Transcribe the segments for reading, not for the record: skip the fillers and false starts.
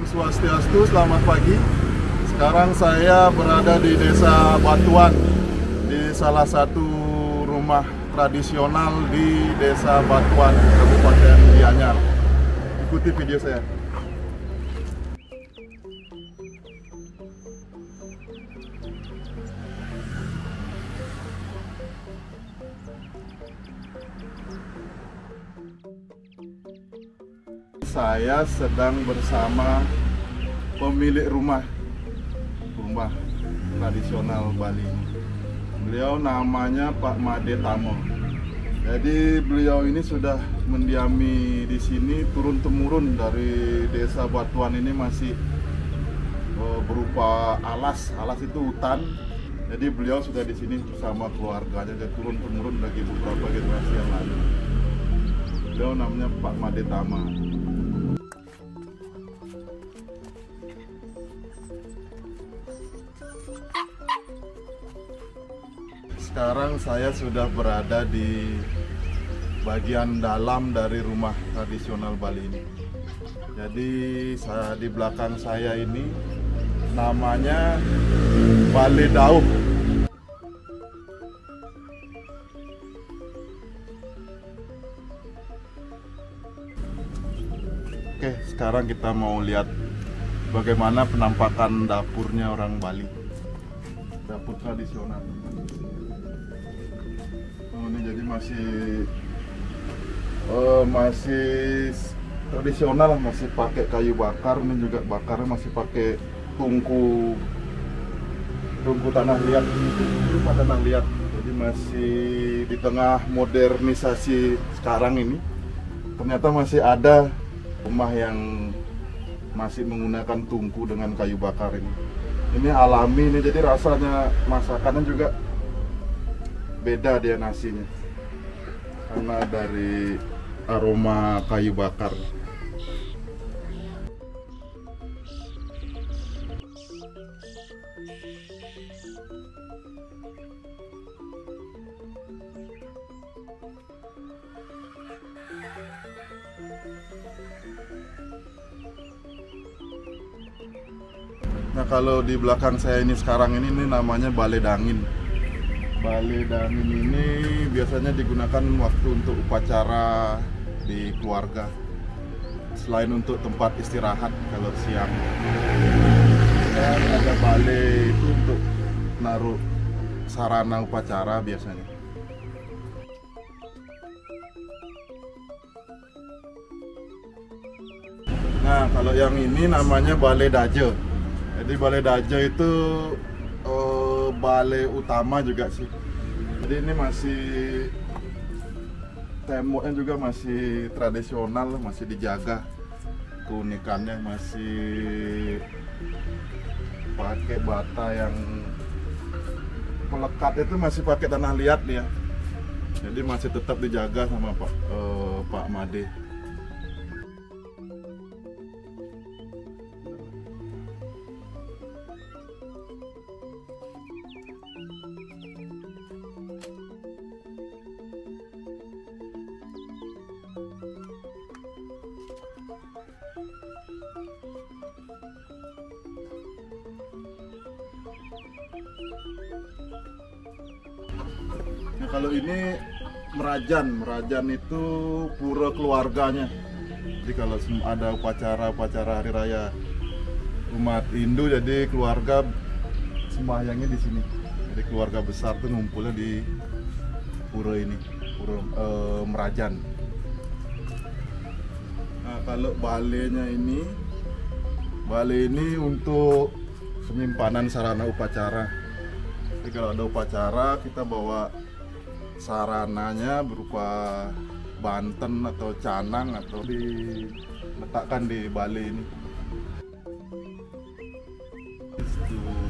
Swastiastu, selamat pagi. Sekarang saya berada di Desa Batuan, di salah satu rumah tradisional di Desa Batuan, Kabupaten Gianyar. Ikuti video saya. Saya sedang bersama pemilik rumah tradisional Bali. Beliau namanya Pak Made Tamo. Jadi beliau ini sudah mendiami di sini turun-temurun dari Desa Batuan ini, masih berupa alas itu hutan. Jadi beliau sudah di sini bersama keluarganya dan turun-temurun bagi beberapa generasi yang lalu. Beliau namanya Pak Made Tamo. Sekarang saya sudah berada di bagian dalam dari rumah tradisional Bali ini. Jadi di belakang saya ini namanya Balai Daup. Oke, sekarang kita mau lihat bagaimana penampakan dapurnya orang Bali. Dapur tradisional. Ini jadi masih tradisional, masih pakai kayu bakar. Ini juga bakarnya masih pakai tungku tanah liat, tanah liat. Jadi masih di tengah modernisasi sekarang ini, ternyata masih ada rumah yang masih menggunakan tungku dengan kayu bakar ini. Ini alami ini, jadi rasanya masakannya juga beda dia nasinya, karena dari aroma kayu bakar. Nah, kalau di belakang saya ini sekarang ini namanya Balai Dangin. Balai Dangin ini biasanya digunakan waktu untuk upacara di keluarga, selain untuk tempat istirahat kalau siang. Dan ada balai itu untuk naruh sarana upacara biasanya. Nah, kalau yang ini namanya Balai Daje. Jadi Balai Daje itu balai utama juga sih. Jadi ini masih temboknya juga masih tradisional, masih dijaga keunikannya, masih pakai bata yang melekat, itu masih pakai tanah liat dia. Jadi masih tetap dijaga sama Pak Made. Nah, kalau ini Merajan itu pura keluarganya. Jadi kalau ada upacara hari raya umat Hindu, jadi keluarga sembahyangnya di sini. Jadi keluarga besar tuh ngumpulnya di pura ini, pura Merajan. Nah, kalau balainya ini, balai ini untuk penyimpanan sarana upacara. Jadi kalau ada upacara, kita bawa sarananya berupa banten atau canang, atau diletakkan di balai ini.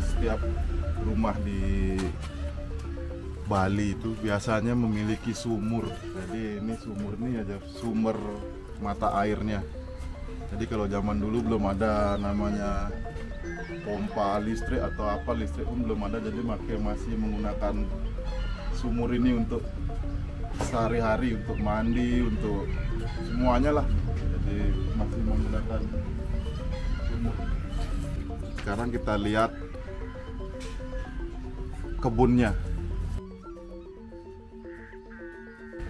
Setiap rumah di Bali itu biasanya memiliki sumur. Jadi ini sumur ini aja sumber mata airnya. Jadi kalau zaman dulu belum ada namanya pompa listrik atau apa, listrik pun belum ada, jadi masih menggunakan sumur ini untuk sehari-hari, untuk mandi, untuk semuanya lah. Jadi masih menggunakan Sekarang kita lihat kebunnya.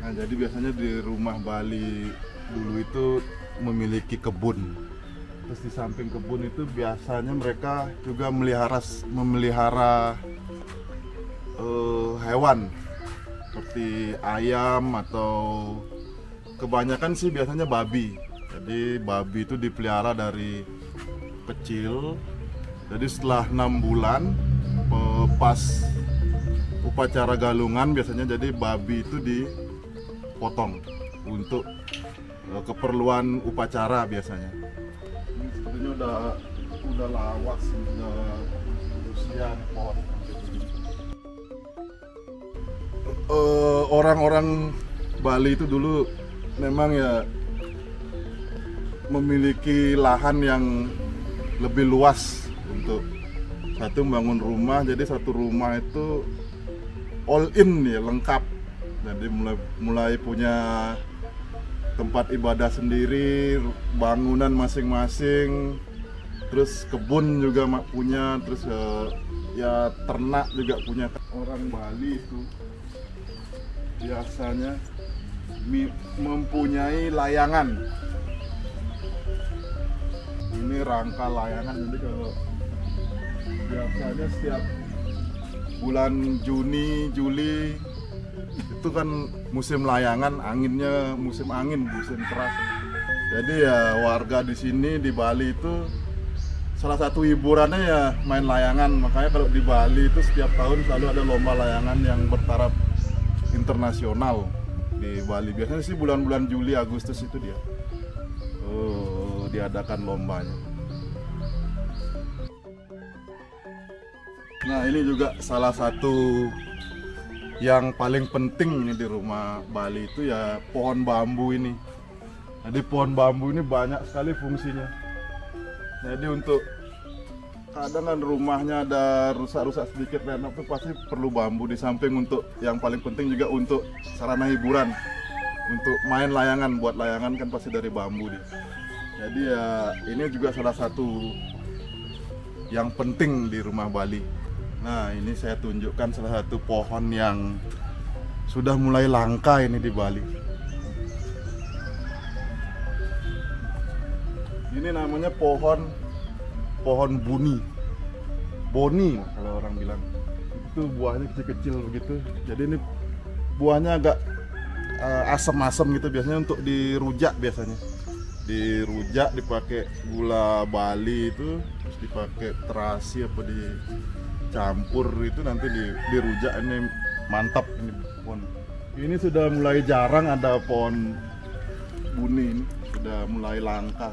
Nah, jadi biasanya di rumah Bali dulu itu memiliki kebun. Terus di samping kebun itu biasanya mereka juga memelihara hewan seperti ayam atau kebanyakan sih biasanya babi. Jadi babi itu dipelihara dari kecil. Jadi setelah 6 bulan pas upacara galungan biasanya jadi babi itu dipotong untuk keperluan upacara biasanya. Ini sepertinya udah lawas, udah usia pohon. Orang-orang Bali itu dulu memang ya memiliki lahan yang lebih luas untuk satu membangun rumah. Jadi satu rumah itu all in ya, lengkap. Jadi mulai punya tempat ibadah sendiri, bangunan masing-masing, terus kebun juga punya, terus ya ternak juga punya. Orang Bali itu biasanya mempunyai layangan. Ini rangka layangan. Jadi kalau biasanya setiap bulan Juni, Juli itu kan musim layangan, anginnya musim angin, musim keras. Jadi ya warga di sini di Bali itu salah satu hiburannya ya main layangan. Makanya kalau di Bali itu setiap tahun selalu ada lomba layangan yang bertaraf internasional di Bali. Biasanya sih bulan-bulan Juli, Agustus itu dia diadakan lombanya. Nah, ini juga salah satu yang paling penting ini di rumah Bali itu ya pohon bambu ini. Jadi pohon bambu ini banyak sekali fungsinya. Jadi untuk kadang kan rumahnya ada rusak-rusak sedikit renov tuh pasti perlu bambu. Di samping untuk yang paling penting juga untuk sarana hiburan, untuk main layangan, buat layangan kan pasti dari bambu nih. Jadi ya ini juga salah satu yang penting di rumah Bali. Nah, ini saya tunjukkan salah satu pohon yang sudah mulai langka ini di Bali. Ini namanya pohon buni. Boni kalau orang bilang. Itu buahnya kecil-kecil begitu. Jadi ini buahnya agak asam-asam gitu, biasanya untuk dirujak biasanya. Dirujak, dipakai gula Bali itu, terus dipakai terasi apa dicampur itu nanti dirujak. Ini mantap ini pohon. Ini sudah mulai jarang ada pohon buni ini, sudah mulai langka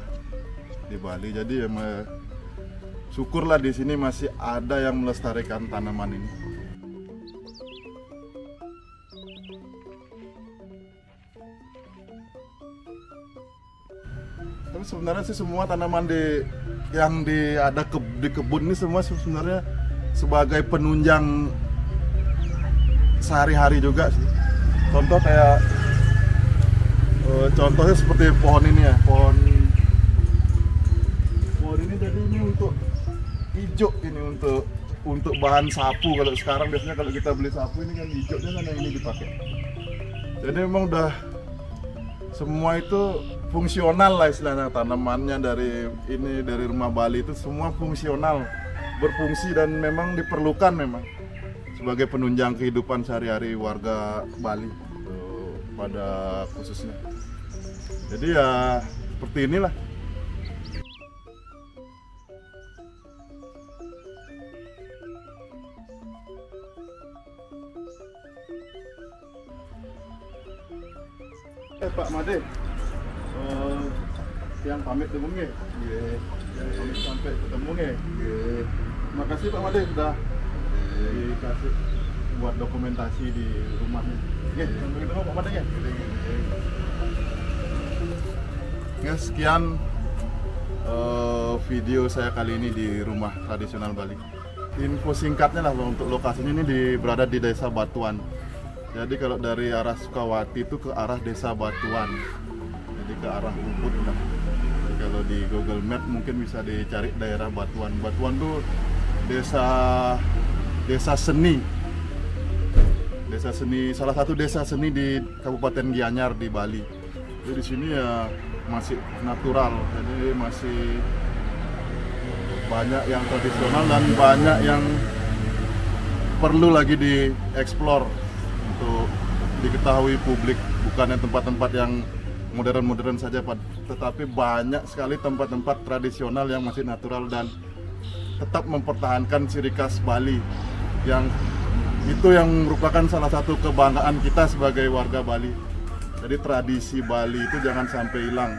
di Bali. Jadi ya syukurlah di sini masih ada yang melestarikan tanaman ini. Tapi sebenarnya sih semua tanaman yang ada di kebun ini semua sebenarnya sebagai penunjang sehari-hari juga sih. Contohnya seperti pohon ini ya, pohon ini jadi ini untuk hijau, ini untuk bahan sapu. Kalau sekarang biasanya kalau kita beli sapu ini kan hijaunya kan yang ini dipakai. Jadi memang udah semua itu fungsional lah istilahnya, tanamannya dari rumah Bali itu semua fungsional, berfungsi dan memang diperlukan memang sebagai penunjang kehidupan sehari-hari warga Bali pada khususnya. Jadi ya seperti inilah. Pak Made, yang pamit ketemu nggih? Nggih. Yang pamit sampai ketemu nggih? Nggih. Terima kasih Pak Made sudah dikasih buat dokumentasi di rumahnya. Nggih, sampai ketemu Pak Made nggih. Ya, sekian video saya kali ini di rumah tradisional Bali. Info singkatnya lah untuk lokasinya ini berada di Desa Batuan. Jadi kalau dari arah Sukawati itu ke arah Desa Batuan, jadi ke arah Ubud lah. Kalau di Google Map mungkin bisa dicari daerah Batuan. Batuan tuh desa seni. Desa seni, salah satu desa seni di Kabupaten Gianyar di Bali. Jadi di sini ya masih natural, jadi masih banyak yang tradisional dan banyak yang perlu lagi dieksplor untuk diketahui publik. Bukan yang tempat-tempat yang modern-modern saja, tetapi banyak sekali tempat-tempat tradisional yang masih natural dan tetap mempertahankan ciri khas Bali, yang itu yang merupakan salah satu kebanggaan kita sebagai warga Bali. Jadi tradisi Bali itu jangan sampai hilang.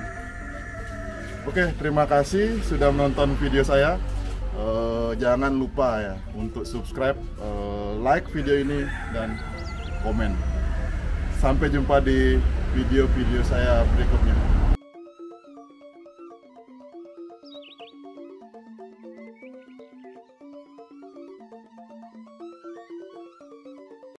Oke, terima kasih sudah menonton video saya. Jangan lupa ya untuk subscribe, like video ini dan komen. Sampai jumpa di video-video saya berikutnya.